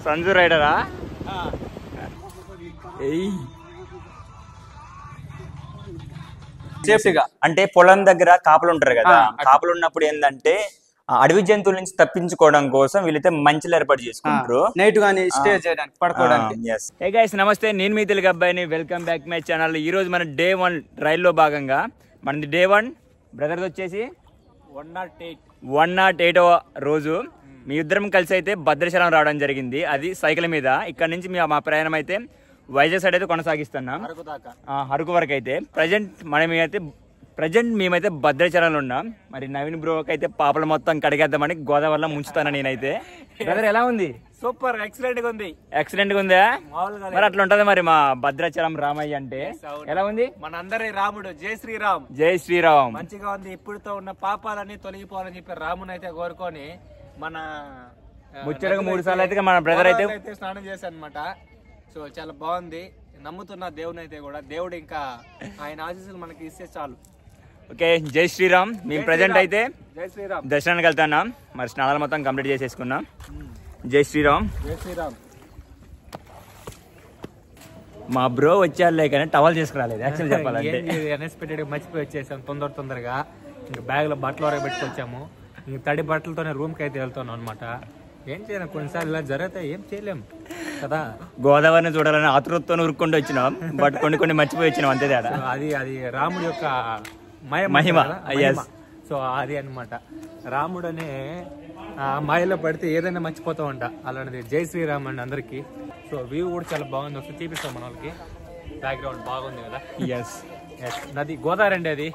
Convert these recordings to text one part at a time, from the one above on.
సంజు రైడరా? సేఫ్టీగా అంటే పొలం దగ్గర కాపులు ఉంటారు కదా, కాపులు ఉన్నప్పుడు ఏంటంటే అడవి జంతువుల నుంచి తప్పించుకోవడం కోసం వీళ్ళైతే మంచిలు ఏర్పాటు చేసుకుంటారు నైట్ గానీ స్టే చేయడానికి పడుకోవడానికి. హే గైస్, నమస్తే, నేను మీ తెలుగు అబ్బాయిని. Welcome back my channel. ఈ రోజు మన డే 1 రైల్లో భాగంగా మనది డే 1 బ్రదర్ది వచ్చేసి 108వ రోజు. మీ ఇద్దరం కలిసి అయితే భద్రాచలం రావడం జరిగింది, అది సైకిల్ మీద. ఇక్కడ నుంచి మా ప్రయాణం అయితే వైజాగ్ సైడ్ అయితే కొనసాగిస్తున్నాం, అరకు వరకు. అయితే ప్రజెంట్ మేమైతే భద్రాచలంలో ఉన్నాం. మరి నవీన్ బ్రోకి అయితే పాపలు మొత్తం కడిగేద్దామని గోదావరిలో ముంచుతాను నేనైతే. బ్రదర్ ఎలా ఉంది? సూపర్, ఎక్సలెంట్ గా ఉంది. ఎక్సలెంట్ గా ఉందా? మరి అట్లా ఉంటది మరి మా భద్రాచలం రామయ్య అంటే. ఎలా ఉంది? మనందరి రాముడు, జై శ్రీరామ్. జై శ్రీరామ్. మంచిగా ఉంది. ఇప్పుడుతో ఉన్న పాపాలన్నీ తొలగిపోవాలని చెప్పి రాముని అయితే కోరుకొని మన ముచ్చటగా 3 సార్లు అయితే మన బ్రదర్ అయితే స్నానం చేశాను అనమాట. సో చాలా బాగుంది. నమ్ముతున్న దేవుని అయితే కూడా దేవుడు ఇంకా ఆయన ఆశీస్సులు మనకి ఇస్తే చాలు. ఓకే, జై శ్రీరామ్. మేము ప్రజెంట్ అయితే జై శ్రీరామ్ దర్శనానికి వెళ్తున్నాం. మరి స్నానాలు మొత్తం కంప్లీట్ చేసేసుకున్నాం. జై శ్రీరామ్. జై శ్రీరామ్. మా బ్రో వచ్చారులే కానీ టవల్ చేసుకురాలేదు యాక్చువల్ చెప్పాలంటే. అన్ఎక్స్పెక్టెడ్ మర్చిపోయి వచ్చేసాం తొందరగా. ఇంకా బ్యాగ్ లో బట్టలు వరకు పెట్టుకొచ్చాము. ఇంక తడి బట్టలతోనే రూమ్ కి అయితే వెళ్తున్నాం అనమాట. ఏం చేయలేం, కొన్నిసార్లు ఇలా జరిగితే ఏం చేయలేం కదా. గోదావరిని చూడాలని ఆతృతతో ఉరుక్కుంటూ వచ్చినాం, బట్ కొన్ని మర్చిపోయి వచ్చినాం, అంతే తేడా. అది రాముడి యొక్క మహిమ. సో అది అనమాట. రాముడు అనే మాయలో పడితే ఏదైనా మర్చిపోతా ఉంటా, అలాంటిది. జై శ్రీరామ్ అండి అందరికి. సో వ్యూ కూడా చాలా బాగుంది, ఒకసారి చూపిస్తాం మన వాళ్ళకి. బ్యాక్గ్రౌండ్ బాగుంది కదా. నది గోదావరి అండి, అది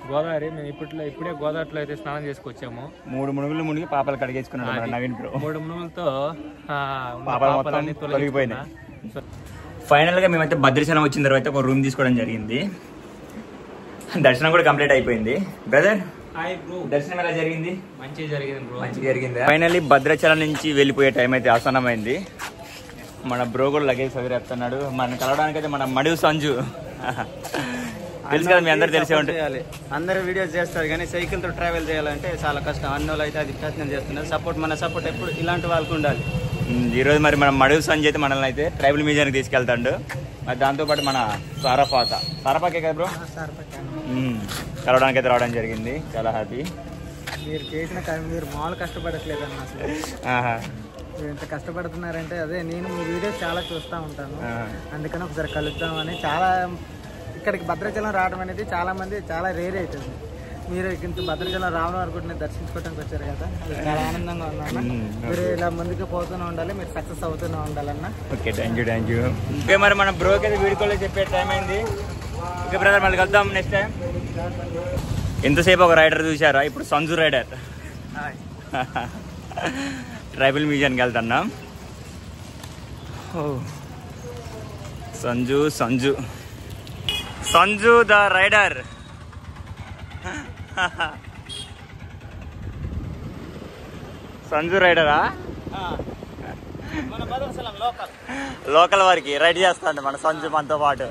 గోదావరి. మేము ఇప్పుడే గోదావరిలో అయితే స్నానం చేసుకొచ్చాము. 3 మునుగులు మునిగి పాపాలు కడిగేసుకున్నాడు నవీన్ బ్రో. 3 మునుగులతో పాపాలన్నీ తొలగిపోయినాయి. ఫైనల్ గా మేమైతే భద్రాచలం వచ్చిన తర్వాత ఒక రూమ్ తీసుకోవడం జరిగింది. దర్శనం కూడా కంప్లీట్ అయిపోయింది. బ్రదర్ దర్శనం ఎలా జరిగింది? మంచిగా జరిగింది బ్రో. మంచిగా జరిగింది. ఫైనల్లీ భద్రాచలం నుంచి వెళ్ళిపోయే టైం అయితే ఆసన్నమైంది. మన బ్రో కూడా లగేజ్ సదిరేస్తున్నాడు. మనం కలవడానికి అయితే మన మడుగు సంజు తెలుసు కదా, మీ అందరు తెలిసే ఉంటుంది. అందరు వీడియోస్ చేస్తారు కానీ సైకిల్ తో ట్రావెల్ చేయాలంటే చాలా కష్టం. అన్ని వాళ్ళు అయితే అది ప్రయత్నం చేస్తున్నారు. మన సపోర్ట్ ఎప్పుడు ఇలాంటి వాళ్ళకు ఉండాలి. ఈ రోజు మరి మన మడుగు సంజు అయితే మనల్ని అయితే ట్రైబల్ మ్యూజియానికి తీసుకెళ్తాడు. మరి దాంతోపాటు మన సారపాకే కదా బ్రో, కలవడానికి అయితే రావడం జరిగింది. చాలా హ్యాపీ. మీరు చేసిన మీరు మామూలు కష్టపడట్లేదు అన్న. అసలు మీరు ఎంత కష్టపడుతున్నారంటే అదే నేను మీ వీడియోస్ చాలా చూస్తూ ఉంటాను, అందుకని ఒకసారి కలుద్దామని. చాలా ఇక్కడికి భద్రాచలం రావడం అనేది చాలా మంది చాలా రేర్ అవుతుంది. మీరు ఇంత భద్రాచలం రావడం అనుకుంటున్నారు, దర్శించుకోవడానికి వచ్చారు కదా, అది చాలా ఆనందంగా ఉందన్న. మీరు ఇలా ముందుకు పోతూనే ఉండాలి, మీరు సక్సెస్ అవుతూనే ఉండాలన్న. Okay, thank you. ఓకే, మరి మన బ్రోకి అయితే వీడియో కాల్ చెప్పే టైం అయింది. ఓకే బ్రదర్, మళ్ళీ కలుద్దాం నెక్స్ట్ టైం. ఎంతసేపు ఒక రైడర్ చూసారా? ఇప్పుడు సంజు రైడర్ ట్రైబల్ మ్యూజియానికి వెళ్తున్నాం. Sanju the rider. సంజు రైడరా? లోకల్ వారికి రైడ్ చేస్తాడు మన సంజు మనతో పాటు.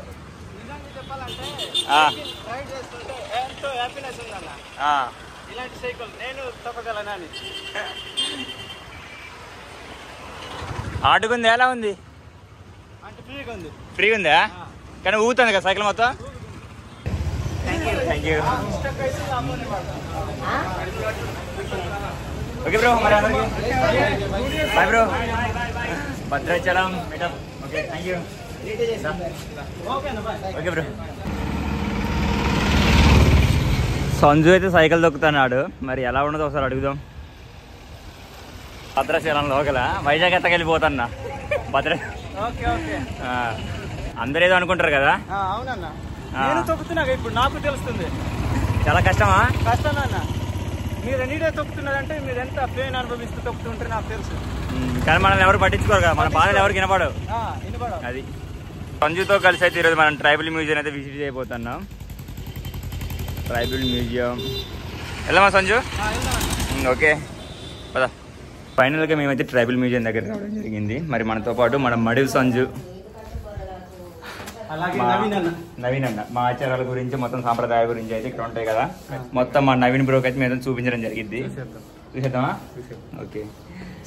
ఇలాంటి సైకిల్ నేను తప్పగలనని. ఆడుకుంది ఎలా ఉంది? అంటే ఫ్రీగా ఉందా? కానీ ఊగుతుంది కదా సైకిల్ మొత్తం. Thank you. ఓకే బ్రో, మరి bye bro. Bhadrachalam madam. Okay, thank you. Okay bro. Sanju అయితే సైకిల్ దొక్కుతున్నాడు, మరి ఎలా ఉండదో ఒకసారి అడుగుదాం. భద్రాచలం లోకల వైజాగ్ ఎత్తకెళ్ళిపోతున్నా. అందరూ ఏదో అనుకుంటారు కదా. అవునన్నా, నేను తొక్కుతున్నా ఇప్పుడు, నాకు తెలుస్తుంది. చాలా కష్టమా? కష్టం అన్న. మీరు నీడే తొక్కుతున్నారంటే మీరు ఎంత పెయిన్ అనుభవిస్తూ తొక్కుతుంటే నాకు తెలుసు. కానీ మనల్ని ఎవరు పట్టించుకోరు కదా, మన బాధలు ఎవరికి వినపడవు. అది సంజుతో కలిసి అయితే ఈరోజు మనం ట్రైబల్ మ్యూజియం అయితే విజిట్ చేయబోతున్నాం. ట్రైబల్ మ్యూజియం వెళ్దామా సంజు? ఓకే పద. ఫైనల్గా మేమైతే ట్రైబల్ మ్యూజియం దగ్గర రావడం జరిగింది. మరి మనతో పాటు మన మడుగు సంజు, నవీన్ అన్న, మా ఆచారాల గురించి మొత్తం సాంప్రదాయాల గురించి అయితే ఇక్కడ ఉంటాయి కదా, మొత్తం మా నవీన్ బ్రోకి అయితే మేము చూపించడం జరిగింది. చూసేద్దామా? ఓకే.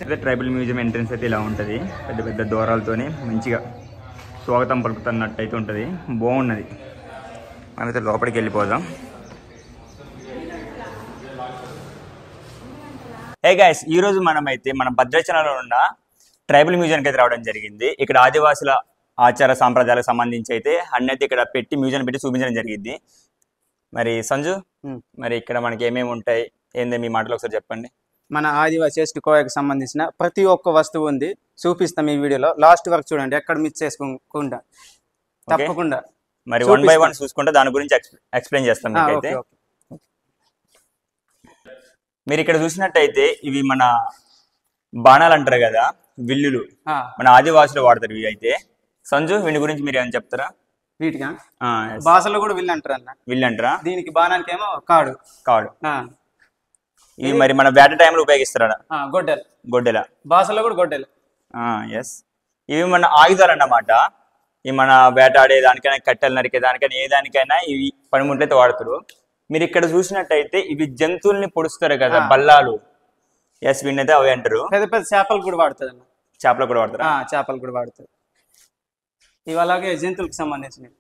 అయితే ట్రైబల్ మ్యూజియం ఎంట్రన్స్ అయితే ఇలా ఉంటుంది, పెద్ద పెద్ద దూరాలతోనే మంచిగా స్వాగతం పలుకుతున్నట్టు అయితే ఉంటుంది, బాగున్నది. మనమైతే లోపలికి వెళ్ళిపోదాం. హే గైస్, ఈరోజు మనమైతే మన భద్రాచలంలో ఉన్న ట్రైబల్ మ్యూజియంకి అయితే రావడం జరిగింది. ఇక్కడ ఆదివాసుల ఆచార సాంప్రదాయాలకు సంబంధించి అయితే అన్నీ అయితే ఇక్కడ పెట్టి మ్యూజియం పెట్టి చూపించడం జరిగింది. మరి సంజు, మరి ఇక్కడ మనకి ఏమేమి ఉంటాయి ఏంది మీ మాటలు ఒకసారి చెప్పండి. మన ఆదివాసీ ఎస్టీ కోయకు సంబంధించిన ప్రతి ఒక్క వస్తువు ఉంది, చూపిస్తాం ఈ వీడియోలో. లాస్ట్ వరకు చూడండి, ఎక్కడ మిస్ చేసుకోకుండా తప్పకుండా. మరి 1 by 1 చూసుకుంటే దాని గురించి ఎక్స్ప్లెయిన్ చేస్తాం మీకైతే. మీరు ఇక్కడ చూసినట్టయితే ఇవి మన బాణాలు అంటారు కదా, విల్లులు, మన ఆదివాసులు వాడతారు ఇవి. అయితే సంజు, వీటి గురించి మీరు ఏమైనా చెప్తారా? వీటిగా భాషలో కూడా విల్లు అంటారు అన్న. విల్లు అంటారా? దీనికి బాణానికి ఏమో కాడు. ఇవి మరి మన వేట టైంలో ఉపయోగిస్తారా? గొడ్డెలు. గొడ్డెల భాషలో కూడా గొడ్డెలు. ఎస్. ఇవి మన ఆయుధాలు అన్నమాట. ఇవి మన వేటాడే దానికైనా, కట్టెలు నరికే దానికైనా, ఏ దానికైనా ఇవి పనిముట్లయితే వాడుతారు. మీరు ఇక్కడ చూసినట్టయితే ఇవి జంతువుల్ని పొడుస్తారు కదా, బల్లాలు. ఎస్, వీటినైతే అవి అంటారు. పెద్ద పెద్ద చేపలు కూడా వాడుతుంది అన్న. చేపలు కూడా వాడతారు. చేపలు కూడా వాడుతుంది. ఇవి అలాగే జంతువులకు సంబంధించినవి.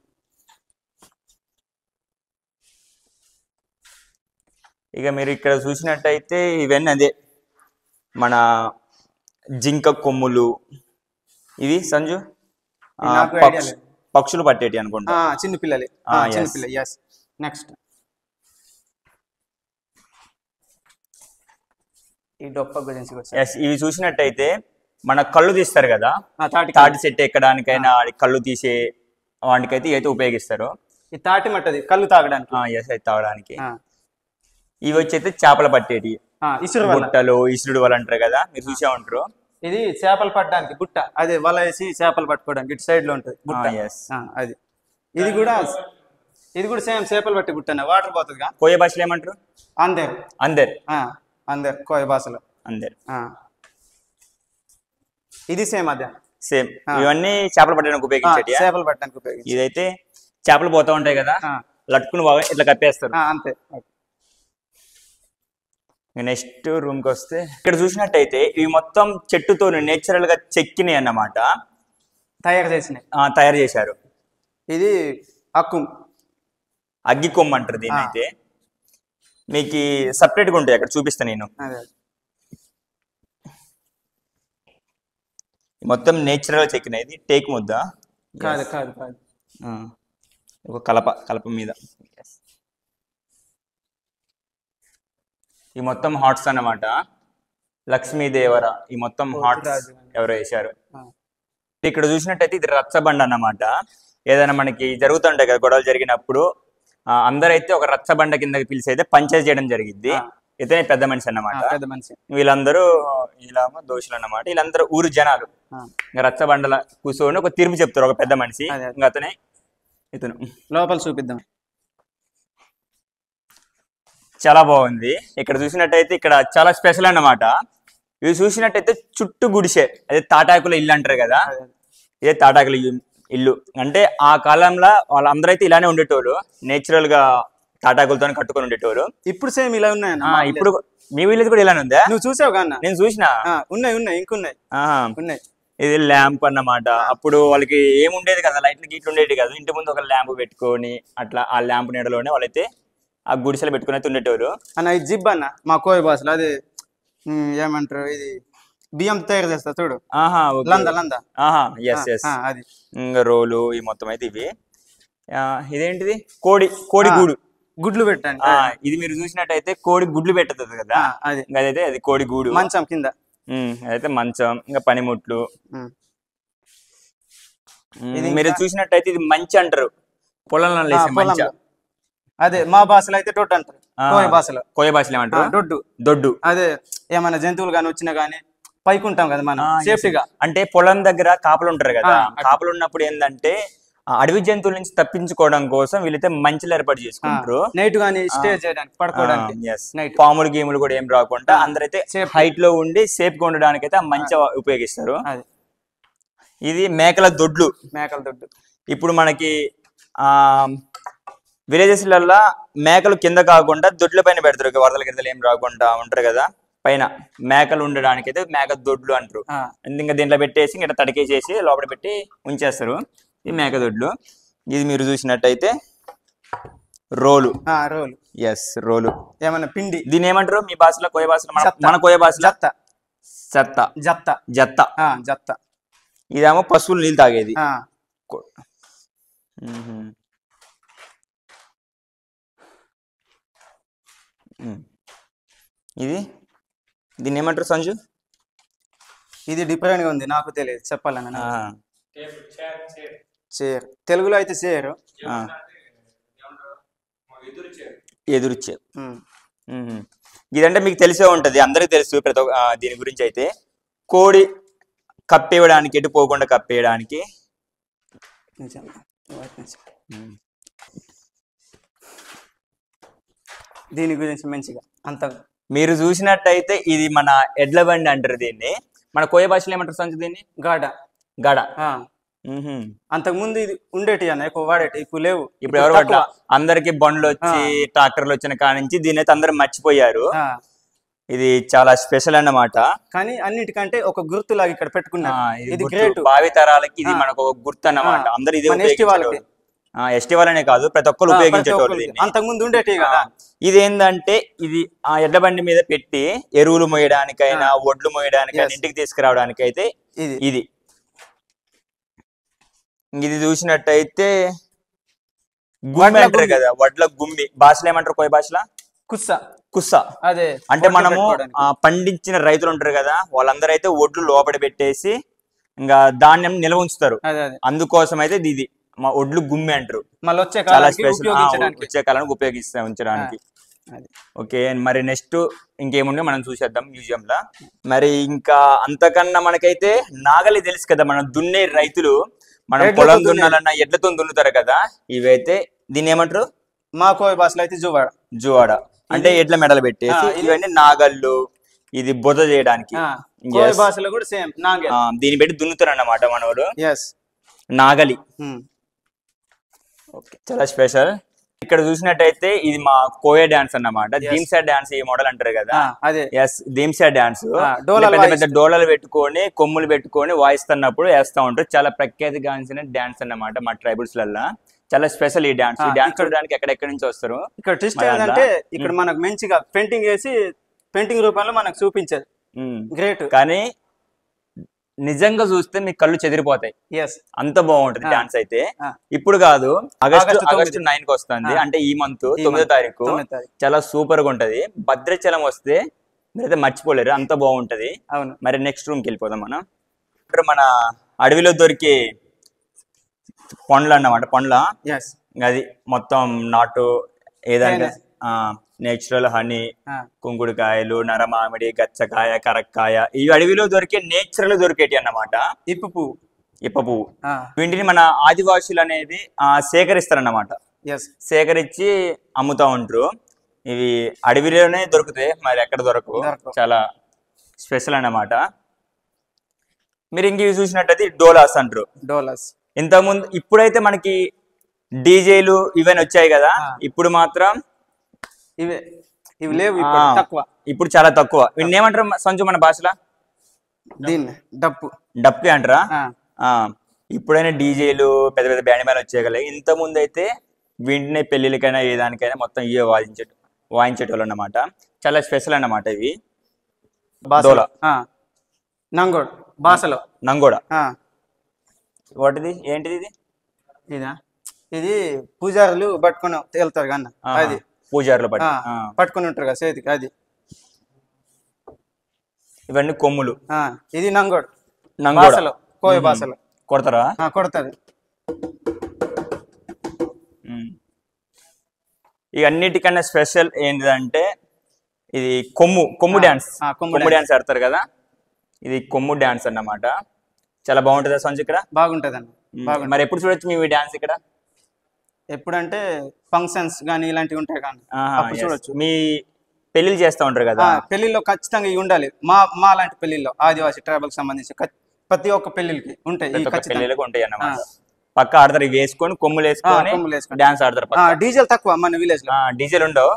ఇక మీరు ఇక్కడ చూసినట్టయితే ఇవన్నీ అదే మన జింక కొమ్ములు. ఇవి సంజు పక్షులు పట్టేటి అనుకుంటా, చిన్నపిల్లలు. ఎస్. నెక్స్ట్ ఈ డొప్ప గురించి. ఎస్, ఇవి చూసినట్టయితే మన కళ్ళు తీస్తారు కదా, తాటి చెట్టు ఎక్కడానికైనా కళ్ళు తీసే వాటికైతే ఇవైతే ఉపయోగిస్తారు. ఈ తాటి మట్టది కళ్ళు తాగడానికి. ఎస్, అయితే తాగడానికి. ఇవి వచ్చి అయితే చేపలు పట్టేటి, బుట్టలు, ఇసురుడు వల అంటారు కదా, మీరు చూసే ఉంటారు. ఇది చేపలు పట్టడానికి బుట్ట, అదే వల వేసి చేపలు పట్టుకోవడానికి ఇటు సైడ్ లో ఉంటుంది బుట్ట. అది ఇది కూడా సేమ్ చేపలు పట్టి బుట్ట, వాటర్ పోతుందిగా. కోయ భాషలో ఏమంటారు? అందర్. అందర్ అందర్ కోయ భాషలో అందర్. ఇది సేమ్ అదే సేమ్. ఇవన్నీ చేపలు పట్టడానికి ఉపయోగించేటి. చేపలు పట్టడానికి ఉపయోగించి. ఇదైతే చేపలు పోతా ఉంటాయి కదా, లట్టుకుని బాగా ఇట్లా కప్పేస్తారు. అంతే. నెక్స్ట్ రూమ్ కి వస్తే ఇక్కడ చూసినట్టయితే ఇవి మొత్తం చెట్టుతో నేచురల్ గా చెక్కినాయి అన్నమాట, తయారు చేశారు. ఇది అగ్గి కొమ్ము అంటారు దీని. అయితే మీకు సపరేట్ గా ఉంటాయి, అక్కడ చూపిస్తాను నేను. మొత్తం నేచురల్ గా చెక్కినాయి. ఇది టేక్ ముద్ద కాదు. ఒక కలప మీద. ఈ మొత్తం హార్ట్స్ అన్నమాట, లక్ష్మీదేవర ఈ మొత్తం హార్ట్స్ ఎవరో వేశారు. ఇక్కడ చూసినట్టయితే ఇది రచ్చబండ అన్నమాట. ఏదైనా మనకి జరుగుతుంటాయి కదా గొడవలు జరిగినప్పుడు, అందరైతే ఒక రచ్చబండ కిందకి పిలిచి అయితే పంచాయతీ చేయడం జరిగింది. ఇతనే పెద్ద మనిషి అన్నమాట. వీళ్ళందరూ ఇలా దోషులు అన్నమాట. వీళ్ళందరూ ఊరు జనాలు రచ్చబండల కూర్చొని ఒక తీర్పు చెప్తారు, ఒక పెద్ద మనిషి. ఇంకా అతనే ఇతను. లోపల చూపిద్దాం. చాలా బాగుంది. ఇక్కడ చూసినట్టయితే ఇక్కడ చాలా స్పెషల్ అన్నమాట. ఇవి చూసినట్టయితే చుట్టూ గుడిసె, అదే తాటాకుల ఇల్లు అంటారు కదా, ఇదే తాటాకుల ఇల్లు. అంటే ఆ కాలంలో వాళ్ళందరూ అయితే ఇలానే ఉండేటోళ్ళు, నేచురల్ గా తాటాకులతో కట్టుకొని ఉండేటోళ్ళు. ఇప్పుడు సేమ్ ఇలా ఉన్నాయి. ఇప్పుడు మీ విలేజ్ కూడా ఇలానే ఉందా? నువ్వు చూసావు కన్నా? నేను చూసినా. ఉన్నాయి. ఇది ల్యాంప్ అన్నమాట. అప్పుడు వాళ్ళకి ఏముండేది కదా, లైట్లు గీట్లు ఉండేది కదా, ఇంటి ముందు ఒక ల్యాంప్ పెట్టుకొని అట్లా ఆ ల్యాంప్ నీడలోనే వాళ్ళైతే ఆ గుడిసెలు పెట్టుకుని అయితే ఉండేటోళ్ళు. అన్న ఇది జిబ్ అన్న, మా కోయ భాషలో. అది ఏమంటారు, ఇది బియ్యం తయారు చేస్తా చూడు. అది ఇంకా రోలు ఈ మొత్తం అయితే ఇవి. ఇదేంటిది? కోడి గుడ్లు పెట్టండి. ఇది మీరు చూసినట్టయితే కోడి గుడ్లు పెట్టదు కదా, అదైతే అది కోడి గూడు. మంచం కింద అదైతే మంచం. ఇంకా పనిముట్లు. మీరు చూసినట్టయితే ఇది మంచి అంటారు, పొలంలో లేసే మంచ. అదే మా భాషలో అయితే దొడ్డు అంటారు. కోయ భాషలో ఏమంటారు? దొడ్డు. అదే ఏమైనా జంతువులు కానీ వచ్చినా గానీ పైకి ఉంటాం కదా మనం సేఫ్టీగా. అంటే పొలం దగ్గర కాపులు ఉంటారు కదా, కాపులు ఉన్నప్పుడు ఏంటంటే అడవి జంతువుల నుంచి తప్పించుకోవడం కోసం వీళ్ళైతే మంచిలు ఏర్పాటు చేసుకుంటారు. నైట్ గానీ స్టే చేయడానికి, పడుకోవడానికి. పాములు గేములు కూడా ఏం రాకుండా అందరైతే హైట్ లో ఉండి సేఫ్ గా ఉండడానికి అయితే మంచి ఉపయోగిస్తారు. ఇది మేకల దొడ్లు. ఇప్పుడు మనకి విలేజెస్ లలో మేకలు కింద కాకుండా దొడ్ల పైన పెడతారు, వరదల గిరదలు ఏం రాకుండా ఉంటారు కదా, పైన మేకలు ఉండడానికి అయితే మేక దొడ్లు అంటారు. ఇంకా దీంట్లో పెట్టేసి ఇంకా తడికేసేసి లోపల పెట్టి ఉంచేస్తారు. ఈ మేక దొడ్లు. ఇది మీరు చూసినట్టయితే రోలు. రోలు. ఎస్, రోలు. ఏమన్నా పిండి. దీని ఏమంటారు మీ భాషలో, కోయ భాషలో? మన కోయ భాషలో జత్త. చెత్త. జత్త. జత్త. జత్త. ఇదేమో పశువులు నీళ్ళు తాగేది. ఇది దీన్ని ఏమంటారు సంజు? ఇది డిఫరెంట్ గా ఉంది, నాకు తెలియదు చెప్పాలని. చైర్ తెలుగులో అయితే చైర్. ఎదురు చైర్. ఇదంటే మీకు తెలిసే ఉంటది, అందరికి తెలుసు ప్రతి ఒక్క దీని గురించి. అయితే కోడి కప్పేయడానికి, ఎటు పోకుండా కప్పేయడానికి. దీని గురించి మంచిగా అంత మీరు చూసినట్టయితే ఇది మన ఎడ్ల బండి అంటారు దీన్ని. మన కోయ భాషలో ఏమంటారు సంజు దీన్ని? గాడ. గడ. అంతకు ముందు ఇది ఉండేటి అన్న, ఎక్కువ వాడేటి, ఇప్పుడు లేవు. ఇప్పుడు ఎవరు పట్ల అందరికి బండ్లు వచ్చి ట్రాక్టర్లు వచ్చిన కానించి దీని అయితే అందరు మర్చిపోయారు. ఇది చాలా స్పెషల్ అన్నమాట. కానీ అన్నిటికంటే ఒక గుర్తులాగా ఇక్కడ పెట్టుకున్నారు. ఇది గ్రేట్. భావి తరాలకి ఇది మనకు ఒక గుర్తు అన్నమాట. అందరు ఇది ఎస్టీ వాళ్ళనే కాదు, ప్రతి ఒక్కరు ఉపయోగించేటోళ్ళు. అంతకుముందు ఉండేటి కదా. ఇది ఏంటంటే ఇది ఆ ఎడ్ల బండి మీద పెట్టి ఎరువులు మోయడానికైనా, ఒడ్లు మోయడానికైనా, ఇంటికి తీసుకురావడానికి అయితే ఇది. ఇది చూసినట్టయితే గుమ్మి అంటారు కదా, వడ్ల గుమ్మి. భాషలో ఏమంటారు కోయ భాషలో? కుస్స. కుస్స. అదే అంటే మనము పండించిన రైతులు ఉంటారు కదా, వాళ్ళందరూ అయితే ఒడ్లు లోపల పెట్టేసి ఇంకా ధాన్యం నిల్వ ఉంచుతారు. అందుకోసం అయితే ఇది మా ఒడ్లు గుమ్మి అంటారు. చాలా స్పెషల్, వచ్చే కాలానికి ఉపయోగిస్తా ఉంచడానికి. ఓకే, మరి నెక్స్ట్ ఇంకేముండే మనం చూసేద్దాం మ్యూజియం లా. మరి ఇంకా అంతకన్నా మనకైతే నాగలి తెలుసు కదా, మనం దున్నే రైతులు మనం పొలం దున్నాలన్నా ఎడ్లతో దున్నుతారు కదా. ఇవైతే దీన్ని ఏమంటారు? మా కోయ భాషలో అయితే జువాడ. జువాడ అంటే ఎడ్ల మెడలు పెట్టేసి ఇవన్నీ నాగళ్ళు. ఇది బొద చేయడానికి. భాషలో కూడా సేమ్ నాగలి. దీన్ని పెట్టి దున్నుతారు అన్నమాట మనోడు. నాగలి. ఓకే, చాలా స్పెషల్. ఇక్కడ చూసినట్టయితే ఇది మా కోయ డాన్స్ అన్నమాట. దీమ్సా డాన్స్ ఈ మోడల్ అంటారు కదా. Yes, Dhimsa dance. పెద్ద పెద్ద డోలలు పెట్టుకొని, కొమ్ములు పెట్టుకొని వాయిస్తున్నప్పుడు వేస్తా ఉంటారు. చాలా ప్రఖ్యాతిగాంచిన డాన్స్ అన్నమాట మా ట్రైబల్స్ లల్లా. చాలా స్పెషల్ ఈ డాన్స్. ఈ డాన్స్ చూడడానికి ఎక్కడెక్కడి నుంచి వస్తారు. ఇక్కడ ట్విస్ట్ ఏంటంటే ఇక్కడ మనకు మంచిగా పెయింటింగ్ వేసి పెయింటింగ్ రూపంలో మనకు చూపించారు. గ్రేట్. కానీ నిజంగా చూస్తే మీ కళ్ళు చెదిరిపోతాయి, అంత బాగుంటది డాన్స్ అయితే. ఇప్పుడు కాదు, ఆగస్టు 9కి వస్తుంది, అంటే ఈ మంత్ 9వ తారీఖు. చాలా సూపర్ గా ఉంటది. భద్రాచలం వస్తే మీరైతే మర్చిపోలేరు, అంత బాగుంటది. మరి నెక్స్ట్ రూమ్ కి వెళ్ళిపోదాం మనం. మన అడవిలో దొరికే పండ్లు అన్నమాట. పండ్ల అది మొత్తం నాటు ఏదైనా నేచురల్ హనీ, కుంకుడుకాయలు, నరమామిడి, గచ్చకాయ, కరక్కాయ, ఈ అడవిలో దొరికే నేచురల్ దొరికేటి అన్నమాట. ఇప్ప పువ్వు. వీటిని మన ఆదివాసులు అనేది సేకరిస్తారన్నమాట. సేకరించి అమ్ముతా ఉంటారు. ఇవి అడవిలోనే దొరుకుతాయి, మరి ఎక్కడ దొరకవు. చాలా స్పెషల్ అన్నమాట. మీరు ఇంక చూసినట్టయితే డోలాస్ అంటారు. ఇంతకుముందు ఇప్పుడైతే మనకి డీజేలు ఇవన్నీ వచ్చాయి కదా, ఇప్పుడు మాత్రం ఇవి లేవు, తక్కువ. ఇప్పుడు చాలా తక్కువ. వీటిని ఏమంటారు సంజు మన భాషలో? దీన్ని డప్పు అంటారా? ఇప్పుడైనా డీజేలు పెద్ద పెద్ద బ్యాండ్ మేళాలు వచ్చేయగలే. ఇంత ముందు అయితే వీటినే పెళ్లికైనా ఏ దానికైనా మొత్తం ఇవే వాయించేటోళ్ళు అన్నమాట. చాలా స్పెషల్ అన్నమాట ఇవి. నంగోడ భాషలో. నంగోడ వాటిది ఏంటిది? ఇది పూజారులు పట్టుకొని తేలుతారు కన్నా, అది పూజారులు పట్టుకుని ఉంటారు కదా చేతికి, అది. ఇవన్నీ కొమ్ములు. ఇది నంగోడ్ భాషలో, కోయ భాషలో. కొడతారా? కొడతారు. ఇక అన్నిటికన్నా స్పెషల్ ఏంటిదంటే ఇది కొమ్ము డాన్స్. కొమ్ము డాన్స్ ఆడతారు కదా, ఇది కొమ్ము డాన్స్ అన్నమాట. చాలా బాగుంటుంది సంజు ఇక్కడ. బాగుంటది అన్న. మరి ఎప్పుడు చూడొచ్చు మీ డాన్స్ ఇక్కడ? ఎప్పుడంటే ఫంక్షన్స్ గానీ ఇలాంటివి ఉంటాయి కానీ అప్పుడు చూడొచ్చు. మీ పెళ్లిళ్ళు చేస్తూ ఉంటారు కదా, పెళ్లిలో ఖచ్చితంగా ఇవి ఉండాలి. మా లాంటి పెళ్లిలో, ఆదివాసీ ట్రైబల్ సంబంధించి ప్రతి ఒక్క పెళ్లికి ఉంటాయి. పెళ్లిళ్ళకి ఉంటాయి అన్నమాట. పక్క ఆడతారు, ఇవి వేసుకొని కొమ్ములు వేసుకొని డాన్స్ ఆడతారు. డీజల్ తక్కువ మన విలేజ్ లో. డీజల్ ఉండవు.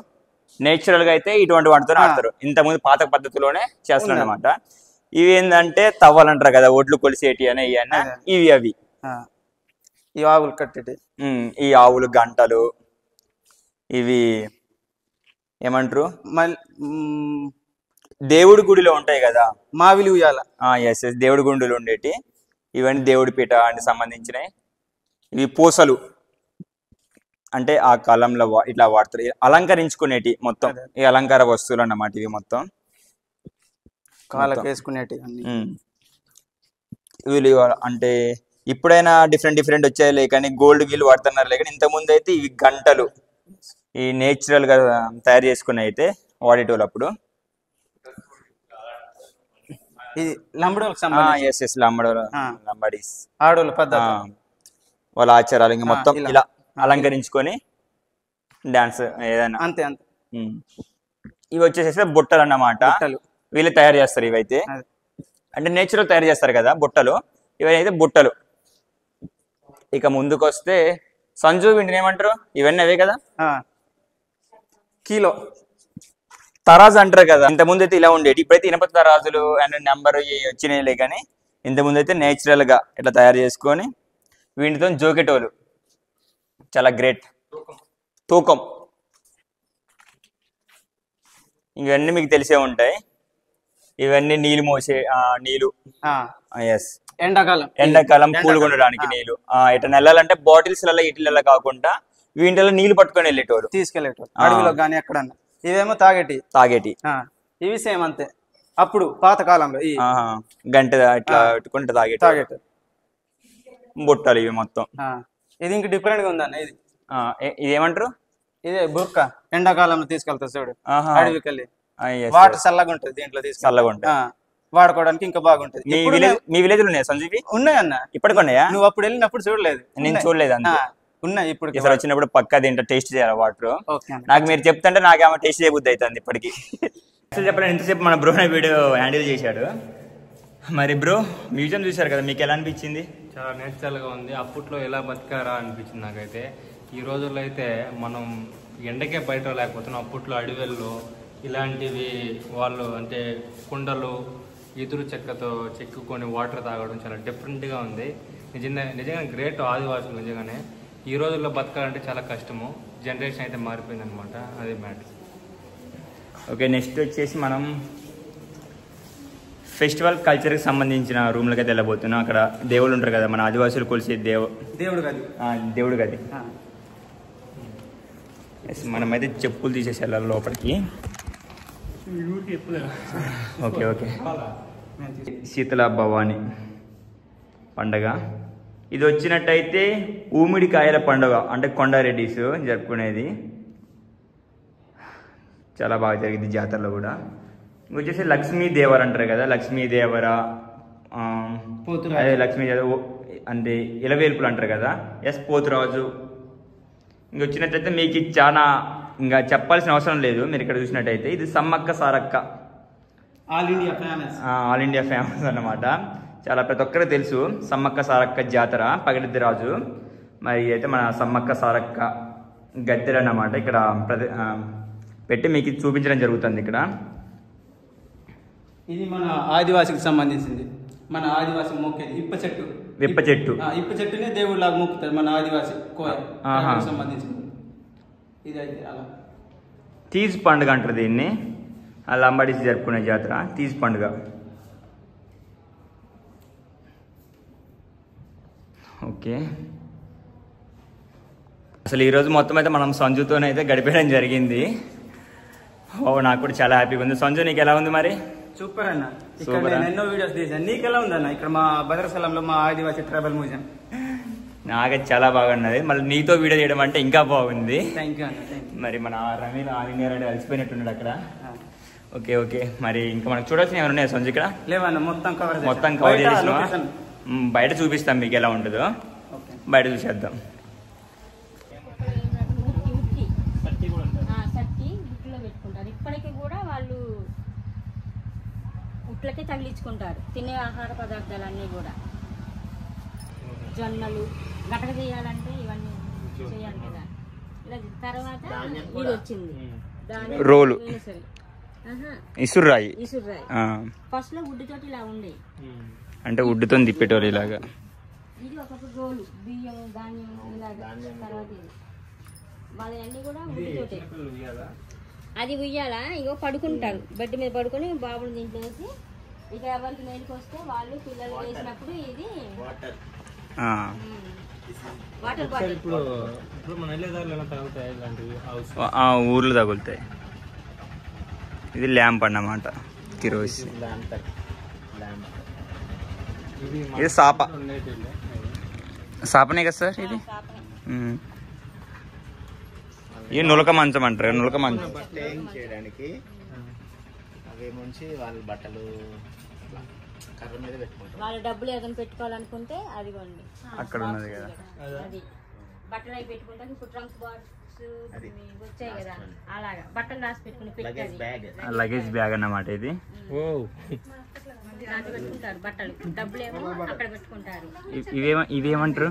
నేచురల్ గా అయితే ఇటువంటి వాటితో ఆడతారు. ఇంతకుముందు పాత పద్ధతిలోనే చేస్తారు అన్నమాట. ఇవి ఏంటంటే తవ్వలు అంటారు కదా, ఒడ్లు కొలిసేటి అని ఇవి అవి ఈ ఆవులు కట్టేటి, ఈ ఆవులు గంటలు, ఇవి ఏమంటారు దేవుడి గుడిలో ఉంటాయి కదా మావిలి ఉయ్యాల. ఎస్ ఎస్ దేవుడి గుండులు ఉండేటి ఇవన్నీ దేవుడి పీఠ అంటే సంబంధించినవి. ఇవి పూసలు అంటే ఆ కాలంలో ఇట్లా వాడతారు, అలంకరించుకునేటి మొత్తం ఈ అలంకార వస్తువులు అన్నమాట. ఇవి మొత్తం కాళ్ళకి వేసుకునేటి వీళ్ళు అంటే ఇప్పుడైనా డిఫరెంట్ వచ్చాయి కానీ గోల్డ్ గీలు వాడుతున్నారు కానీ ఇంతకుముందు అయితే ఇవి గంటలు ఈ నేచురల్ గా తయారు చేసుకుని అయితే వాడేటోళ్ళు అప్పుడు. ఇది లంబడోళ్ళకి లంబాడీస్ ఆడోళ్ళ పద్ధతి, వాళ్ళ ఆచారాలు ఇంకా మొత్తం ఇలా అలంకరించుకొని డాన్స్ ఏదైనా అంతే అంతే. ఇవి వచ్చేసేసి బుట్టలు అన్నమాట, వీళ్ళు తయారు చేస్తారు. ఇవైతే అంటే నేచురల్ తయారు చేస్తారు కదా బుట్టలు, ఇవైతే బుట్టలు. ఇక ముందుకు వస్తే సంజు వీటిని ఏమంటారు, ఇవన్నీ అవే కదా కిలో తరాజు అంటారు కదా. ఇంతకుముందు అయితే ఇలా ఉండేది, ఇప్పుడైతే ఇనప తరాజులు అండ్ నెంబర్ వచ్చినాయిలే కానీ ఇంతకుముందు అయితే నేచురల్ గా ఇట్లా తయారు చేసుకొని వీటితో జోకెటోలు చాలా గ్రేట్. తూకం ఇవన్నీ మీకు తెలిసే ఉంటాయి. ఇవన్నీ నీళ్ళు మోసే నీళ్ళు, ఎస్ ఎండాకాలం కూల్ ఉండడానికి నీళ్ళు. ఇట్లా నెలలంటే బాటిల్స్ ఇట్ల కాకుండా వీటిలో నీళ్లు పట్టుకొని వెళ్ళేటోరు, తీసుకెళ్లేటోరు అడవిలో కానీ ఎక్కడన్నా. ఇవేమో తాగేటి ఇవి సేమ్ అంతే. అప్పుడు పాత కాలంలో గంట ఇట్లా పెట్టుకుంటే తాగేటి బుట్టలు ఇవి మొత్తం. ఇది ఇంక డిఫరెంట్ గా ఉందన్న. ఇది ఏమంటారు, ఇదే బుర్క. ఎండాకాలంలో తీసుకెళ్తారు చూడు అడవికి వెళ్ళి, వాటర్ చల్లగా ఉంటుంది దీంట్లో, చల్లగా ఉంటుంది, వాడుకోవడానికి ఇంకా బాగుంటుంది. మీ విలేజ్ ఉన్నాయి సంజీవి? ఉన్నాయన్న. ఇప్పటికి ఉన్నాయా? నువ్వు అప్పుడు వెళ్ళినప్పుడు చూడలేదు? నేను చూడలేదు. ఉన్నాయి. ఇప్పుడు ఈసారి వచ్చినప్పుడు పక్కా దీంట్లో టేస్ట్ చేయాలి వాటర్. నాకు మీరు చెప్తుంటే నాకేమో టేస్ట్ చేయబుద్ధి అవుతుంది ఇప్పటికి. చెప్పండి, ఇంతసేపు మన బ్రో వీడియో హ్యాండిల్ చేశాడు. మరి బ్రో మ్యూజియం చూశారు కదా, మీకు ఎలా అనిపించింది? చాలా నేచురల్గా ఉంది. అప్పట్లో ఎలా బతికారా అనిపించింది నాకైతే. ఈ రోజుల్లో అయితే మనం ఎండకే బయట లేకపోతున్నాం. అప్పట్లో అడవుల్లో ఇలాంటివి వాళ్ళు అంటే కుండలు ఈదురు చెక్కతో చెక్కుకొని వాటర్ తాగడం చాలా డిఫరెంట్గా ఉంది. నిజంగా గ్రేట్ ఆదివాసులు. నిజంగానే ఈ రోజుల్లో బతకాలంటే చాలా కష్టము. జనరేషన్ అయితే మారిపోయింది అనమాట, అదే మ్యాటర్. ఓకే, నెక్స్ట్ వచ్చేసి మనం ఫెస్టివల్ కల్చర్కి సంబంధించిన రూమ్లకి అయితే వెళ్ళబోతున్నాం. అక్కడ దేవుళ్ళు ఉంటారు కదా, మన ఆదివాసులు కొలిసే దేవుడు గది. మనమైతే చెప్పులు తీసేసి వెళ్ళాలి లోపలికి. Okay okay. శీతల భవాని పండగ ఇది వచ్చినట్టయితే ఊమిడికాయల పండుగ అంటే కొండారెడ్డిస్ జరుపుకునేది. చాలా బాగా జరిగింది జాతరలో కూడా. వచ్చేసి లక్ష్మీదేవర అంటారు కదా, లక్ష్మీదేవర అదే లక్ష్మీదేవ అంటే ఇలవేల్పులు అంటారు కదా, ఎస్ పోతురాజు. ఇంకొచ్చినట్టయితే మీకు చాలా ఇంకా చెప్పాల్సిన అవసరం లేదు. మీరు ఇక్కడ చూసినట్టయితే ఇది Sammakka Sarakka, all India famous అన్నమాట. చాలా ప్రతి ఒక్కరు తెలుసు సమ్మక్క సారక్క జాతర, పగడిద్ది రాజు. మరి అయితే మన సమ్మక్క సారక్క గద్దెలు అన్నమాట ఇక్కడ పెట్టి మీకు చూపించడం జరుగుతుంది. ఇక్కడ ఇది మన ఆదివాసికి సంబంధించింది. మన ఆదివాసి మొక్కేది ఇప్ప చెట్టు. ఇప్ప చెట్టునే దేవుడిలాగా మొక్కుతారు మన ఆదివాసి సంబంధించింది. ఇదైతే అలా తీజ్ పండుగ అంటారు దీన్ని. లంబాడీస్ జరుపుకునే జాతర తీజ్ పండుగ. ఓకే, అసలు ఈరోజు మొత్తం అయితే మనం సంజుతోనైతే గడిపేయడం జరిగింది. నాకు కూడా చాలా హ్యాపీగా ఉంది. సంజు నీకు ఎలా ఉంది మరి? సూపర్ అన్న. ఇక్కడ నేను ఎన్నో వీడియోస్ తీసాను. నీకు ఎలా ఉందన్న ఇక్కడ మా భద్రాచలంలో మా ఆదివాసి ట్రైబల్ మ్యూజియం? నాకైతే చాలా బాగున్నది. మళ్ళీ నీతో వీడియో చేయడం అంటే ఇంకా బాగుంది. థ్యాంక్ యూ అన్న. మరి మన రమీల్ ఆల్ ఇండియా రెడీ అలసిపోయినట్టున్నాడు అక్కడ. Okay okay. మరి ఇంకా మనకు చూడాల్సిన ఏమైనా ఉన్నాయా సంజు ఇక్కడ? లేవన్న, మొత్తం కవర్ చేసిన. బయట చూపిస్తాం మీకు ఎలా ఉంటుందో, బయట చూసేద్దాం. ఇప్పటికీ కూడా వాళ్ళు ఉట్లకే తగిలించుకుంటారు తినే ఆహార పదార్థాలన్నీ కూడా. జొన్నలు గటక చేయాలంటే ఇవన్నీ చేయాలి కదా. ఇలా తర్వాత ఇది వచ్చింది రోలు సరే ఇసుర్రాయి ఇసురాయి ఫస్ట్ లో వుడ్ తోటి ఇలా ఉండే అంటే వుడ్తో తిప్పేటోళ్ళు ఇలాగా. ఇది ఒకప్పుడు రోలు బియ్యం ధాన్యం ఇలాగా. తర్వాత వాళ్ళ అన్ని కూడా వుడ్ తోటే. అది ఉయ్యాలా ఇగో పడుకుంటారు బెడ్ మీద పడుకొని బాబుని దీంట్లో వేసి ఇక ఎవరికి మేలుకి వస్తే వాళ్ళు పిల్లలు వేసినప్పుడు ఇది వాటర్ బాటిల్. ఇప్పుడు మన వెళ్ళేదారులు ఎలా తాగుతాయి ఇలాంటివి ఊర్లు తగులుతాయి. ఇది ల్యాంప్ అన్నమాట, కిరోస్. ఇది సాపనే కదా సార్ ఇది. ఇది నులక మంచం అంటారు. నులక మంచం చేయడానికి అవి ముంచి వాళ్ళు బట్టలు కర్ర మీద పెట్టుకుంటారు. వాళ్ళ డబ్బులు ఏదైనా పెట్టుకోవాలనుకుంటే అది కొండి అక్కడ ఉన్నది కదా. అది బట్టలు అవి పెట్టుకుంటారు. ఇప్పుడు ట్రంక్ బాక్స్ వచ్చాయి కదా అలాగా బట్టలు రాసి పెట్టుకుని లగేజ్ బ్యాగ్ అన్నమాట ఇది. దాంట్లో పెట్టుకుంటారు బట్టలు, డబ్బులు ఏమో అక్కడ పెట్టుకుంటారు. ఇవేమంటారు?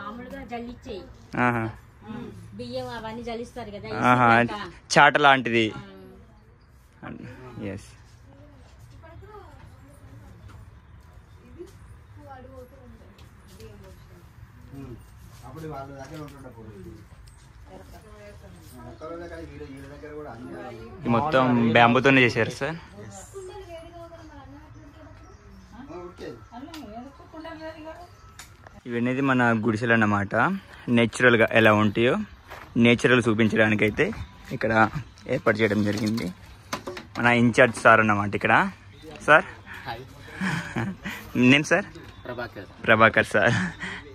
మామూలుగా జల్లిచ్చేయి బియ్యం అవన్నీ జల్లిస్తారు కదా, చాట లాంటిది. ఎస్. మొత్తం బ్యాంబూతోనే చేశారు సార్. ఇవన్నీ మన గుడిసెలు అన్నమాట. నేచురల్గా ఎలా ఉంటాయో నేచురల్ చూపించడానికి అయితే ఇక్కడ ఏర్పాటు చేయడం జరిగింది. మన ఇన్ఛార్జ్ సార్ అన్నమాట ఇక్కడ. Sir name sir? Prabhakar sir.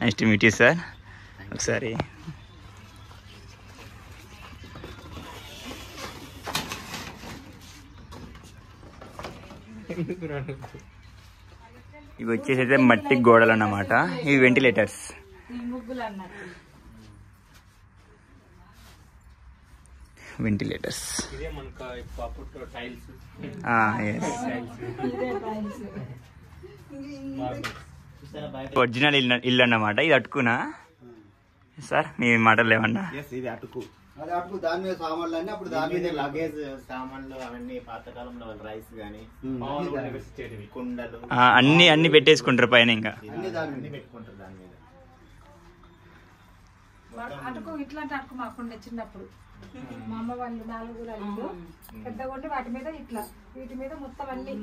Nice to meet you sir. ఒకసారి ఇవి వచ్చేసి అయితే మట్టి గోడలు అన్నమాట. ఇవి వెంటిలేటర్స్. ఒరిజినల్ ఇల్లు అన్నమాట. ఇది అటుకునా సార్? మీ మాటలు ఏమన్నా? ఇది అటుకు. అది అటుకు, దాని మీద సామాన్లు అన్ని అప్పుడు దాని మీద లగేజ్ సామాన్లు అవన్నీ పాతకాలంలో రైస్ గానీ కుండలు అన్ని పెట్టేసుకుంటారు పైన. ఇంకా అన్ని పెట్టుకుంటారు దాని మీద. అటుకు ఇట్లాంటి అటుకు మాకుండే చిన్నప్పుడు. మా అమ్మ వాళ్ళు 4 ఇల్లు పెద్ద కొట్టి వాటి మీద ఇట్లా వీటి మీద మొత్తం అన్ని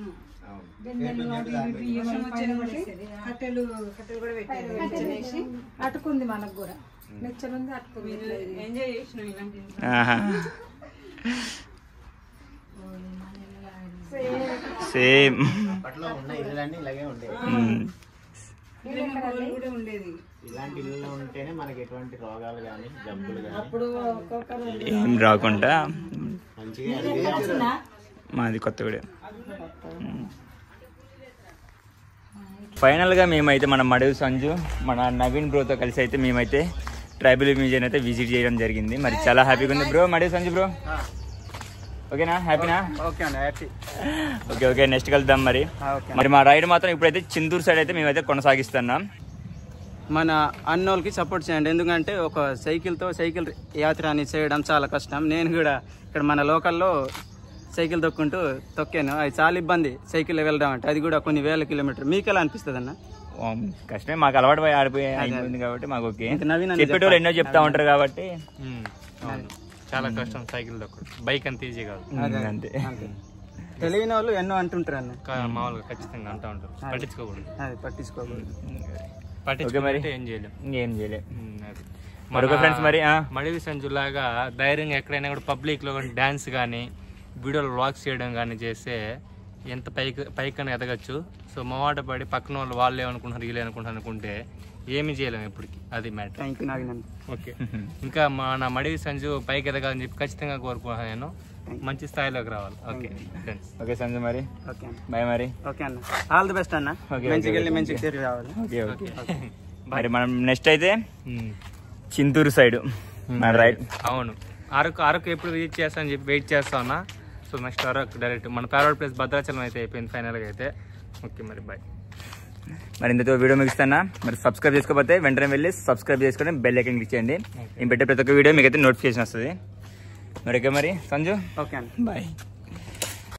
కట్టెలు కూడా పెట్టేసి అటుకుంది. మనకు కూడా నెచ్చనుంది అటుకుంది. ఎంజాయ్ చేసినాం ఇలాంటి. సేమ్ అప్పట్లో ఉన్న ఇళ్ళన్నీ ఇలాగే ఉండేవి. కూడా ఉండేది. ఇలాంటి ఇల్లు ఉంటేనే మనకి ఎటువంటి రోగాలు కానీ జబ్బులు కానీ ఏం రాకుండా మంచిగా. మాది కొత్తగూడెం. ఫైనల్గా మేమైతే మన మడవి సంజు మన నవీన్ బ్రోతో కలిసి అయితే మేమైతే ట్రైబల్ మ్యూజియం అయితే విజిట్ చేయడం జరిగింది. మరి చాలా హ్యాపీగా ఉంది బ్రో. మడవి సంజు బ్రో ఓకేనా? హ్యాపీనా? ఓకే. నెక్స్ట్ కలుద్దాం. మరి మా రైడ్ మాత్రం ఇప్పుడైతే చింతూరు సైడ్ అయితే మేమైతే కొనసాగిస్తున్నాం. మన అన్నోళ్ళకి సపోర్ట్ చేయండి. ఎందుకంటే ఒక సైకిల్ యాత్ర అని చేయడం చాలా కష్టం. నేను కూడా ఇక్కడ మన లోకల్లో సైకిల్ తొక్కాను. అది చాలా ఇబ్బంది సైకిల్ వెళ్ళడం అంటే. అది కూడా కొన్ని వేల కిలోమీటర్. మీకు ఎలా అనిపిస్తుంది అన్న? కష్టమే. మాకు అలవాటు అయిపోయింది కాబట్టి మాకు ఓకే. చెప్పేటోళ్ళు ఎన్నో చెప్తా ఉంటారు కాబట్టి చాలా కష్టం సైకిల్ తొక్కడం. బైక్ అంత ఈజీ కాదు. అంతే. తెలియని వాళ్ళు ఎన్నో అంటుంటారు అన్న. మామూలుగా ఖచ్చితంగా అంటూ ఉంటారు. పట్టించుకోకూడదు. ఏం చేయలేం. మరొక ఫ్రెండ్స్ మరి మడివి సంజులాగా ధైర్యంగా ఎక్కడైనా కూడా పబ్లిక్ లో డాన్స్ కానీ వీడియోలు వ్లాగ్స్ చేయడం కానీ చేస్తే ఎంత పైకని ఎదగచ్చు. సో మొవాట పడి పక్కన వాళ్ళు ఏమనుకుంటున్నారు వీళ్ళు అనుకుంటే ఏమి చేయలేము ఇప్పటికి. అది మ్యాటర్. ఓకే. ఇంకా మన మడివి సంజు పైకి ఎదగాలని చెప్పి ఖచ్చితంగా కోరుకుంటున్నాను. నేను మంచి స్థాయిలోకి రావాలి. ఓకే సంజు మరి బాయ్. మరి ఓకే అన్న, ఆల్ ది బెస్ట్ అన్న. మంచిగా తిరిగి రావాలి. మరి మనం నెక్స్ట్ అయితే చింతూరు సైడ్ రైట్. అవును, అరకు ఎప్పుడు విజిట్ చేస్తానని చెప్పి వెయిట్ చేస్తా ఉన్నా. సో నెక్స్ట్ అరకు డైరెక్ట్ మన ఫేవరెట్ ప్లేస్ భద్రాచలం అయితే అయిపోయింది ఫైనల్గా అయితే. ఓకే మరి బాయ్. మరి ఇంతతో వీడియో ముగిస్తానా. మరి సబ్స్క్రైబ్ చేసుకోకపోతే వెంటనే వెళ్ళి సబ్స్క్రైబ్ చేసుకొని బెల్ ఐకాన్ క్లిక్ చేయండి. నేను పెట్టే ప్రతి ఒక్క వీడియో మీకు అయితే నోటిఫికేషన్ వస్తుంది. మరి సంజు ఓకే అండి బాయ్.